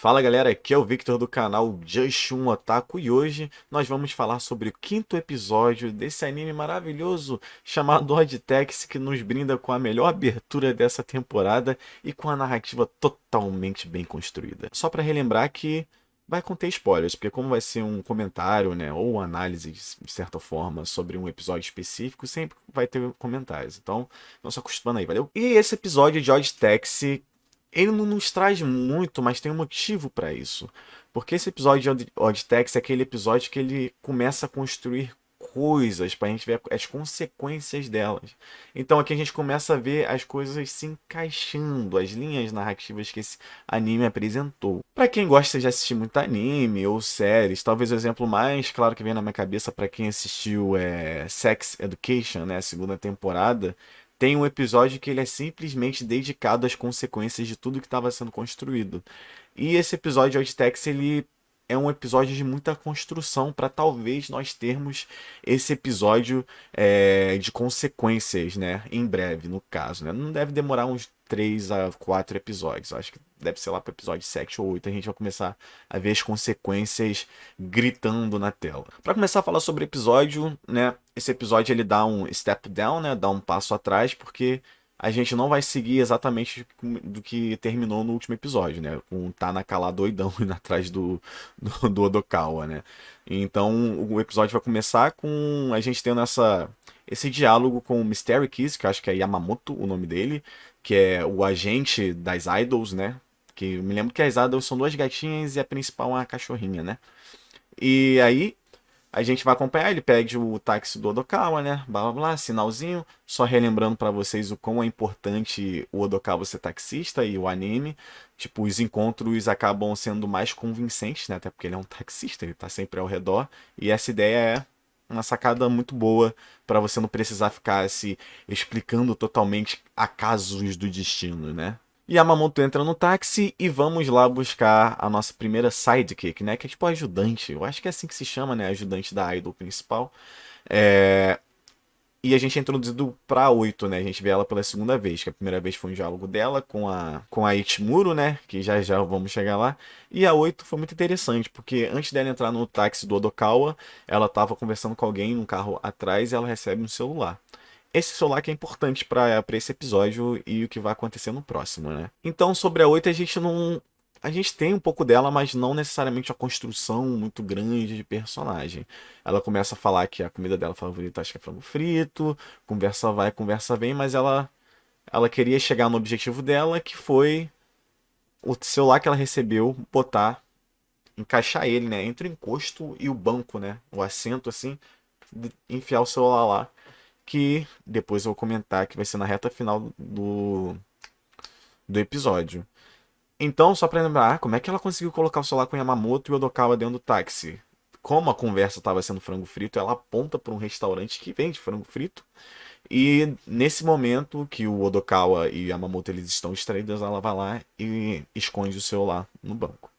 Fala galera, aqui é o Victor do canal Just um Otaku e hoje nós vamos falar sobre o quinto episódio desse anime maravilhoso chamado Odd Taxi, que nos brinda com a melhor abertura dessa temporada e com a narrativa totalmente bem construída. Só para relembrar que vai conter spoilers, porque como vai ser um comentário, né, ou análise de certa forma sobre um episódio específico, sempre vai ter comentários. Então, não se acostumando aí, valeu? E esse episódio de Odd Taxi ele não nos traz muito, mas tem um motivo para isso. Porque esse episódio de Odd Taxi é aquele episódio que ele começa a construir coisas para a gente ver as consequências delas. Então aqui a gente começa a ver as coisas se encaixando, as linhas narrativas que esse anime apresentou. Para quem gosta de assistir muito anime ou séries, talvez o exemplo mais claro que vem na minha cabeça para quem assistiu é Sex Education, né, a segunda temporada, tem um episódio que ele é simplesmente dedicado às consequências de tudo que estava sendo construído. E esse episódio de Outtex, ele é um episódio de muita construção para talvez nós termos esse episódio de consequências, né? Em breve, no caso, né? Não deve demorar uns 3 a 4 episódios. Acho que deve ser lá para o episódio 7 ou 8 a gente vai começar a ver as consequências gritando na tela. Para começar a falar sobre o episódio, né? Esse episódio ele dá um step down, né? Dá um passo atrás, porque a gente não vai seguir exatamente do que terminou no último episódio, né? Com o Tanaka lá doidão indo atrás do Odokawa, né? Então o episódio vai começar com a gente tendo esse diálogo com o Mystery Kiss, que eu acho que é Yamamoto o nome dele, que é o agente das idols, né? Que eu me lembro que as idols são duas gatinhas e a principal é uma cachorrinha, né? E aí a gente vai acompanhar, ele pede o táxi do Odokawa, né? Blá blá blá, sinalzinho. Só relembrando pra vocês o quão é importante o Odokawa ser taxista e o anime. Tipo, os encontros acabam sendo mais convincentes, né? Até porque ele é um taxista, ele tá sempre ao redor. E essa ideia é uma sacada muito boa pra você não precisar ficar se explicando totalmente acasos do destino, né? Yamamoto entra no táxi e vamos lá buscar a nossa primeira sidekick, né? Que é tipo ajudante. Eu acho que é assim que se chama, né? Ajudante da idol principal. É... E a gente é introduzido pra 8, né? A gente vê ela pela segunda vez. Que a primeira vez foi um diálogo dela com a Ichimuro, né? Que já já vamos chegar lá. E a 8 foi muito interessante, porque antes dela entrar no táxi do Odokawa, ela tava conversando com alguém num carro atrás e ela recebe um celular. Esse celular que é importante para esse episódio e o que vai acontecer no próximo, né? Então, sobre a 8 a gente não. A gente tem um pouco dela, mas não necessariamente a construção muito grande de personagem. Ela começa a falar que a comida dela favorita acho que é frango frito, conversa vai, conversa vem, mas ela queria chegar no objetivo dela, que foi o celular que ela recebeu, botar, encaixar ele, né, entre o encosto e o banco, né, o assento assim, enfiar o celular lá que depois eu vou comentar que vai ser na reta final do episódio. Então, só pra lembrar, como é que ela conseguiu colocar o celular com Yamamoto e o Odokawa dentro do táxi? Como a conversa estava sendo frango frito, ela aponta para um restaurante que vende frango frito. E nesse momento que o Odokawa e Yamamoto eles estão distraídos, ela vai lá e esconde o celular no banco.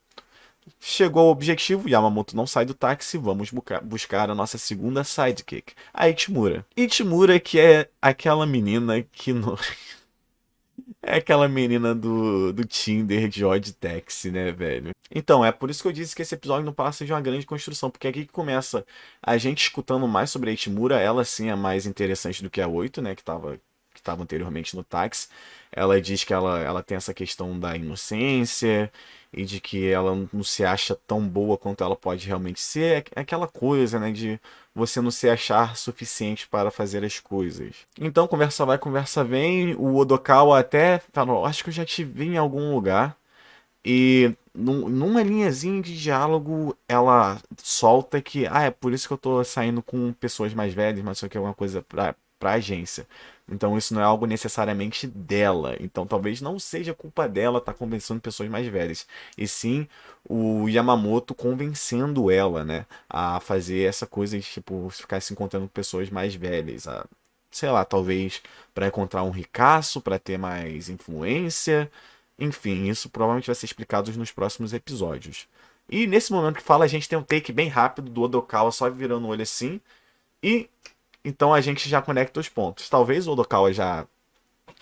Chegou ao objetivo, Yamamoto não sai do táxi, vamos buscar a nossa segunda sidekick, a Ichimura. Ichimura que é aquela menina que não... É aquela menina do Tinder de Odd Taxi, né, velho? Então, é por isso que eu disse que esse episódio não passa de uma grande construção, porque é aqui que começa a gente escutando mais sobre a Ichimura, ela sim é mais interessante do que a 8, né, que tava anteriormente no táxi. Ela diz que ela tem essa questão da inocência e de que ela não se acha tão boa quanto ela pode realmente ser. É aquela coisa, né, de você não se achar suficiente para fazer as coisas. Então, conversa vai, conversa vem. O Odokawa até falou: acho que eu já te vi em algum lugar. E numa linhazinha de diálogo, ela solta que, é por isso que eu tô saindo com pessoas mais velhas, mas isso aqui é uma coisa pra agência. Então isso não é algo necessariamente dela. Então talvez não seja culpa dela estar convencendo pessoas mais velhas. E sim o Yamamoto convencendo ela, né, a fazer essa coisa de, tipo, ficar se encontrando com pessoas mais velhas. Sei lá, talvez para encontrar um ricaço, para ter mais influência. Enfim, isso provavelmente vai ser explicado nos próximos episódios. E nesse momento que fala, a gente tem um take bem rápido do Odokawa só virando o olho assim. E então a gente já conecta os pontos. Talvez o Odokawa já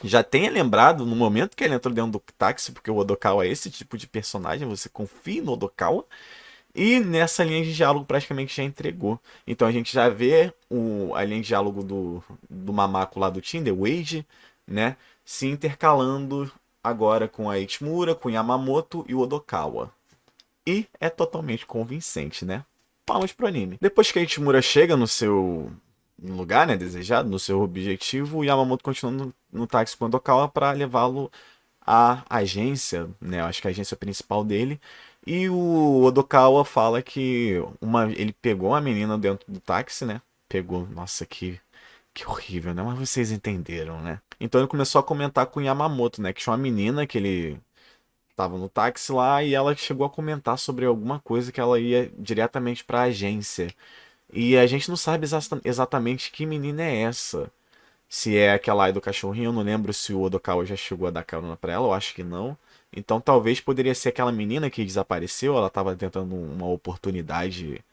já tenha lembrado no momento que ele entrou dentro do táxi, porque o Odokawa é esse tipo de personagem, você confia no Odokawa. E nessa linha de diálogo praticamente já entregou. Então a gente já vê a linha de diálogo do mamaco lá do Tinder, Wade, né? Se intercalando agora com a Ichimura, com o Yamamoto e o Odokawa. E é totalmente convincente, né? Palmas pro anime. Depois que a Ichimura chega no seu lugar, né, desejado, no seu objetivo, o Yamamoto continua no táxi com o Odokawa para levá-lo à agência, né? Eu acho que é a agência principal dele. E o Odokawa fala que ele pegou a menina dentro do táxi, né? Pegou, nossa, que horrível, né? Mas vocês entenderam, né? Então ele começou a comentar com o Yamamoto, né? Que tinha uma menina que ele tava no táxi lá e ela chegou a comentar sobre alguma coisa que ela ia diretamente para a agência. E a gente não sabe exatamente que menina é essa. Se é aquela aí do cachorrinho, eu não lembro se o Odokawa já chegou a dar carona pra ela, eu acho que não. Então talvez poderia ser aquela menina que desapareceu, ela estava tentando uma oportunidade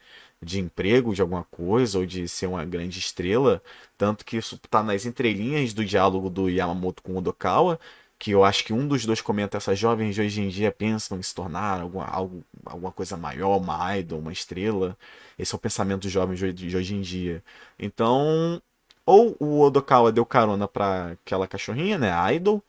de emprego, de alguma coisa, ou de ser uma grande estrela. Tanto que isso tá nas entrelinhas do diálogo do Yamamoto com o Odokawa, que eu acho que um dos dois comenta: essas jovens de hoje em dia pensam em se tornar alguma coisa maior, uma idol, uma estrela. Esse é o pensamento dos jovens de hoje em dia. Então, ou o Odokawa deu carona pra aquela cachorrinha, né, a idol,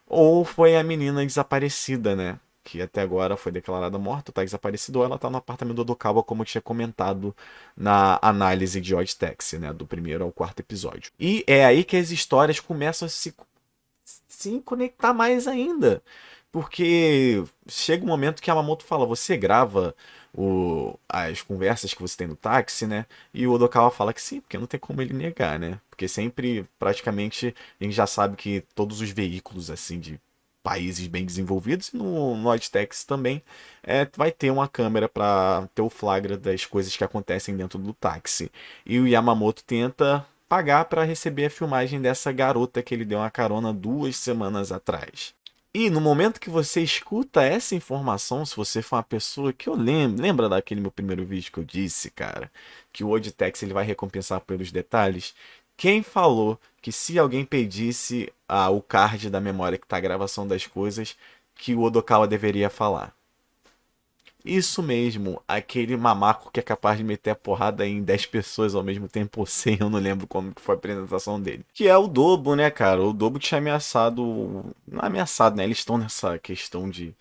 ou foi a menina desaparecida, né? Que até agora foi declarada morta, tá desaparecida, ou ela tá no apartamento do Odokawa, como eu tinha comentado na análise de Odd Taxi, né? Do primeiro ao quarto episódio. E é aí que as histórias começam a se conectar mais ainda. Porque chega um momento que a Yamamoto fala: você grava as conversas que você tem no táxi, né? E o Odokawa fala que sim, porque não tem como ele negar, né? Porque sempre, praticamente, a gente já sabe que todos os veículos, assim, de países bem desenvolvidos, e no Oddtex também, vai ter uma câmera para ter o flagra das coisas que acontecem dentro do táxi. E o Yamamoto tenta pagar para receber a filmagem dessa garota que ele deu uma carona 2 semanas atrás. E no momento que você escuta essa informação, se você for uma pessoa que eu lembra daquele meu primeiro vídeo que eu disse, cara, que o Oddtex ele vai recompensar pelos detalhes. Quem falou que se alguém pedisse o card da memória que tá a gravação das coisas, que o Odokawa deveria falar? Isso mesmo, aquele mamaco que é capaz de meter a porrada em 10 pessoas ao mesmo tempo, ou 100, eu não lembro como que foi a apresentação dele. Que é o Dobo, né, cara? O Dobo tinha ameaçado. Não ameaçado, né? Eles estão nessa questão de.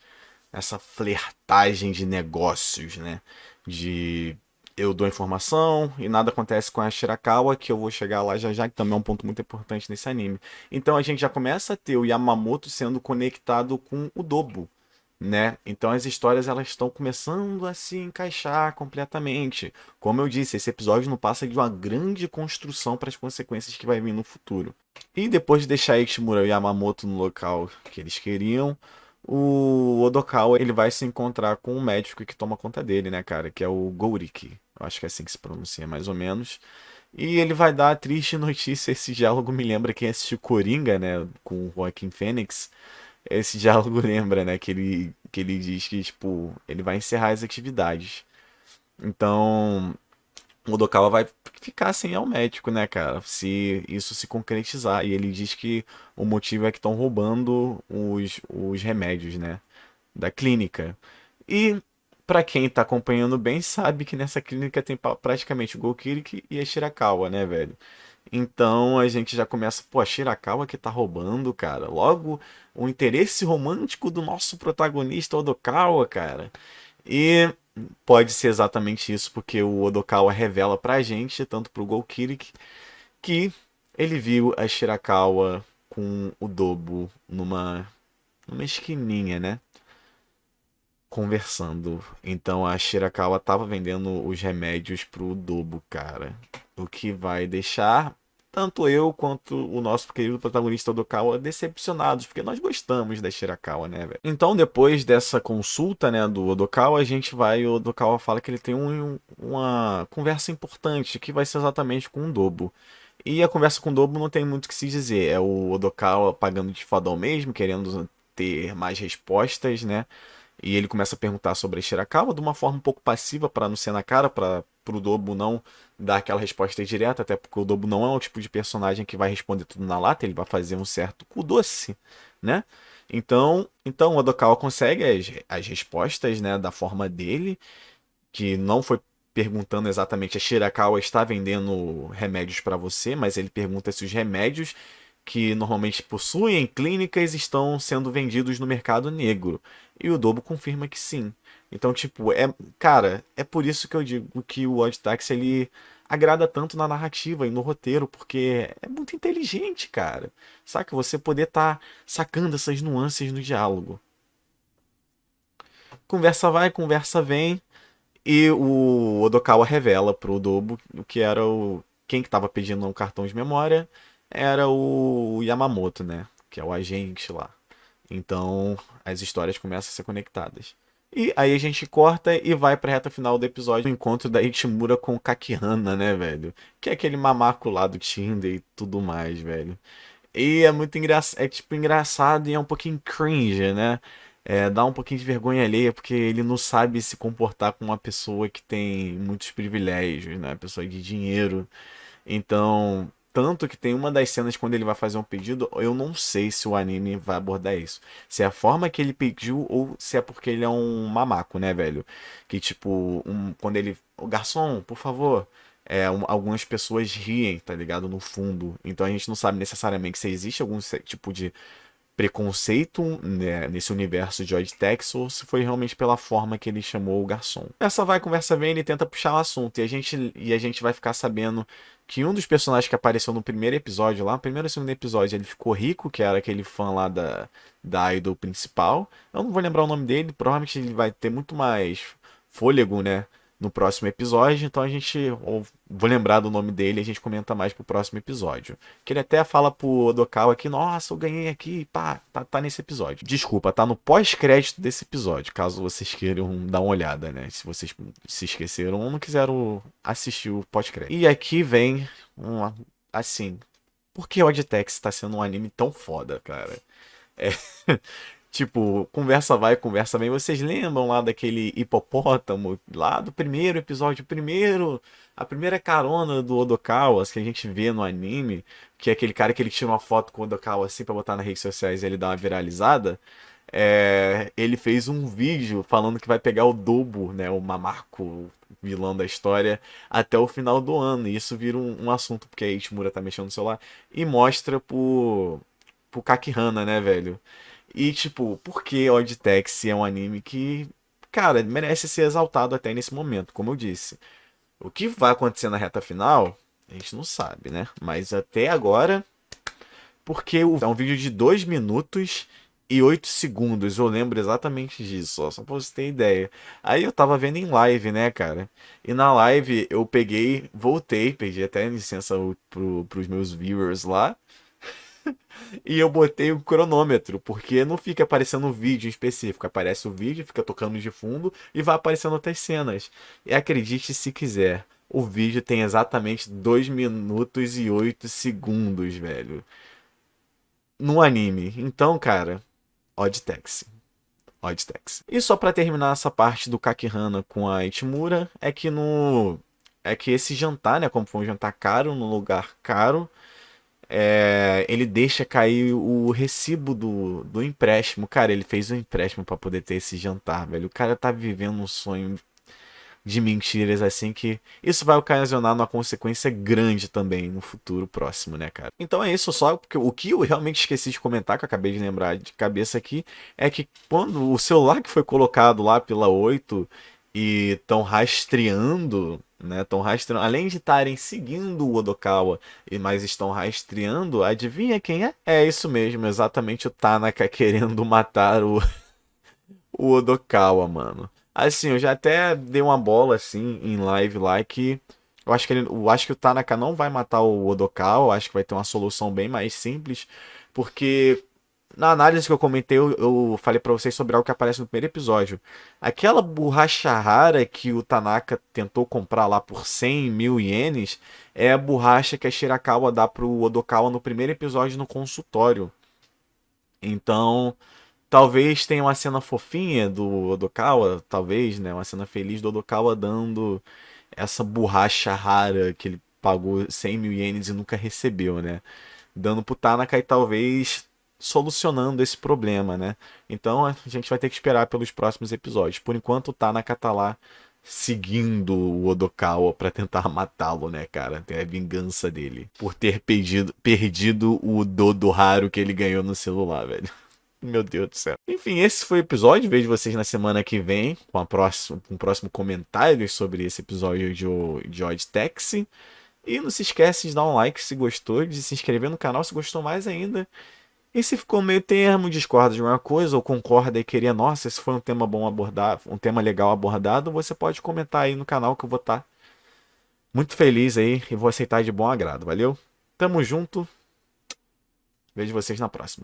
Essa flertagem de negócios, né? De eu dou informação e nada acontece com a Shirakawa, que eu vou chegar lá já já, que também é um ponto muito importante nesse anime. Então a gente já começa a ter o Yamamoto sendo conectado com o Dobo, né? Então as histórias elas estão começando a se encaixar completamente. Como eu disse, esse episódio não passa de uma grande construção para as consequências que vai vir no futuro. E depois de deixar Ishimura e Yamamoto no local que eles queriam, o Odokawa ele vai se encontrar com um médico que toma conta dele, né, cara? Que é o Gouriki. Eu acho que é assim que se pronuncia, mais ou menos. E ele vai dar a triste notícia. Esse diálogo me lembra quem assistiu Coringa, né? Com o Joaquin Phoenix. Esse diálogo lembra, né? Que ele diz que, tipo, ele vai encerrar as atividades. Então, o Odokawa vai ficar sem ir ao médico, né, cara? Se isso se concretizar. E ele diz que o motivo é que estão roubando os remédios, né? Da clínica. E pra quem tá acompanhando bem, sabe que nessa clínica tem praticamente o Gokiriki e a Shirakawa, né, velho? Então a gente já começa, pô, a Shirakawa que tá roubando, cara. Logo, o interesse romântico do nosso protagonista Odokawa, cara. E pode ser exatamente isso, porque o Odokawa revela pra gente, tanto pro Gokiriki, que ele viu a Shirakawa com o Dobo numa esquininha, né? Conversando. Então a Shirakawa tava vendendo os remédios pro Dobo, cara. O que vai deixar tanto eu quanto o nosso querido protagonista Odokawa decepcionados, porque nós gostamos da Shirakawa, né, velho? Então, depois dessa consulta, né, do Odokawa, o Odokawa fala que ele tem uma conversa importante, que vai ser exatamente com o Dobo. E a conversa com o Dobo não tem muito o que se dizer. É o Odokawa pagando de fodão mesmo, querendo ter mais respostas, né? E ele começa a perguntar sobre a Shirakawa de uma forma um pouco passiva para não ser na cara, para o Dobo não dar aquela resposta direta, até porque o Dobo não é o tipo de personagem que vai responder tudo na lata, ele vai fazer um certo cu doce, né? Então o Odokawa consegue as respostas, né, da forma dele, que não foi perguntando exatamente a Shirakawa está vendendo remédios para você, mas ele pergunta se os remédios que normalmente possuem clínicas estão sendo vendidos no mercado negro. E o Dobo confirma que sim. Então, tipo, cara, é por isso que eu digo que o Odd Taxi ele agrada tanto na narrativa e no roteiro, porque é muito inteligente, cara. Saca? Você poder estar sacando essas nuances no diálogo. Conversa vai, conversa vem. E o Odokawa revela pro Dobo o que era o. Quem que tava pedindo um cartão de memória era o Yamamoto, né? Que é o agente lá. Então as histórias começam a ser conectadas. E aí a gente corta e vai pra reta final do episódio, o encontro da Ichimura com o Kakihana, né, velho? Que é aquele mamaco lá do Tinder e tudo mais, velho. E é muito engraçado, é tipo engraçado e é um pouquinho cringe, né? Dá um pouquinho de vergonha alheia porque ele não sabe se comportar com uma pessoa que tem muitos privilégios, né? Pessoa de dinheiro. Então, tanto que tem uma das cenas quando ele vai fazer um pedido, eu não sei se o anime vai abordar isso. Se é a forma que ele pediu ou se é porque ele é um mamaco, né, velho? Que tipo, quando ele. O garçom, por favor. Algumas pessoas riem, tá ligado? No fundo. Então a gente não sabe necessariamente se existe algum tipo de preconceito, né, nesse universo de Odd Tex ou se foi realmente pela forma que ele chamou o garçom. Essa vai, conversa vem, ele tenta puxar o assunto e a gente vai ficar sabendo que um dos personagens que apareceu no primeiro episódio lá, no primeiro e segundo episódio, ele ficou rico, que era aquele fã lá da idol principal. Eu não vou lembrar o nome dele, provavelmente ele vai ter muito mais fôlego, né? No próximo episódio, então a gente. Vou lembrar do nome dele e a gente comenta mais pro próximo episódio. Que ele até fala pro Odokawa aqui, nossa, eu ganhei aqui, pá, tá nesse episódio. Desculpa, tá no pós-crédito desse episódio, caso vocês queiram dar uma olhada, né? Se vocês se esqueceram ou não quiseram assistir o pós-crédito. E aqui vem assim, por que Odd Taxi tá sendo um anime tão foda, cara? É, tipo, conversa vai, conversa vem. Vocês lembram lá daquele hipopótamo lá do primeiro episódio, a primeira carona do Odokawa que a gente vê no anime, que é aquele cara que ele tira uma foto com o Odokawa assim pra botar nas redes sociais e ele dá uma viralizada. Ele fez um vídeo falando que vai pegar o Dobo, né, o Mamako, vilão da história, até o final do ano. E isso vira um assunto, porque a Ichimura tá mexendo no celular, e mostra pro Kakihana, né, velho? E, tipo, por que Odd Taxi é um anime que, cara, merece ser exaltado até nesse momento, como eu disse. O que vai acontecer na reta final, a gente não sabe, né? Mas até agora, porque é um vídeo de 2 minutos e 8 segundos, eu lembro exatamente disso, ó, só pra você ter ideia. Aí eu tava vendo em live, né, cara? E na live eu peguei, voltei, pedi até licença pros meus viewers lá. E eu botei o cronômetro, porque não fica aparecendo um vídeo em específico. Aparece o vídeo, fica tocando de fundo e vai aparecendo outras cenas. E acredite se quiser, o vídeo tem exatamente 2 minutos e 8 segundos, velho. No anime. Então, cara, Odd Taxi. Odd Taxi. E só pra terminar essa parte do Kakihana com a Ichimura, é que no. É que esse jantar, né? Como foi um jantar caro, num lugar caro, ele deixa cair o recibo do empréstimo. Cara, ele fez um empréstimo pra poder ter esse jantar, velho. O cara tá vivendo um sonho de mentiras assim que isso vai ocasionar uma consequência grande também no futuro próximo, né, cara? Então é isso só, porque o que eu realmente esqueci de comentar, que eu acabei de lembrar de cabeça aqui, é que quando o celular que foi colocado lá pela 8 e estão rastreando, né, estão rastreando, além de estarem seguindo o Odokawa, mas estão rastreando, adivinha quem é? É isso mesmo, exatamente o Tanaka querendo matar o Odokawa, mano. Assim, eu já até dei uma bola assim em live lá que eu acho que o Tanaka não vai matar o Odokawa, eu acho que vai ter uma solução bem mais simples, porque na análise que eu comentei, eu falei pra vocês sobre algo que aparece no primeiro episódio. Aquela borracha rara que o Tanaka tentou comprar lá por 100 mil ienes é a borracha que a Shirakawa dá pro Odokawa no primeiro episódio no consultório. Então, Talvez tenha uma cena fofinha do Odokawa, talvez, né? Uma cena feliz do Odokawa dando essa borracha rara que ele pagou 100 mil ienes e nunca recebeu, né? Dando pro Tanaka e talvez solucionando esse problema, né? Então a gente vai ter que esperar pelos próximos episódios. Por enquanto o Tanaka tá lá seguindo o Odokawa pra tentar matá-lo, né, cara? Tem a vingança dele por ter perdido o Dodo raro que ele ganhou no celular, velho. Meu Deus do céu. Enfim, esse foi o episódio. Vejo vocês na semana que vem com o próximo comentário sobre esse episódio de Odd Taxi. E não se esquece de dar um like se gostou, de se inscrever no canal se gostou mais ainda. E se ficou meio termo, discorda de alguma coisa ou concorda e queria, nossa, esse foi um tema bom abordar, um tema legal abordado, você pode comentar aí no canal que eu vou estar muito feliz aí e vou aceitar de bom agrado, valeu? Tamo junto. Vejo vocês na próxima.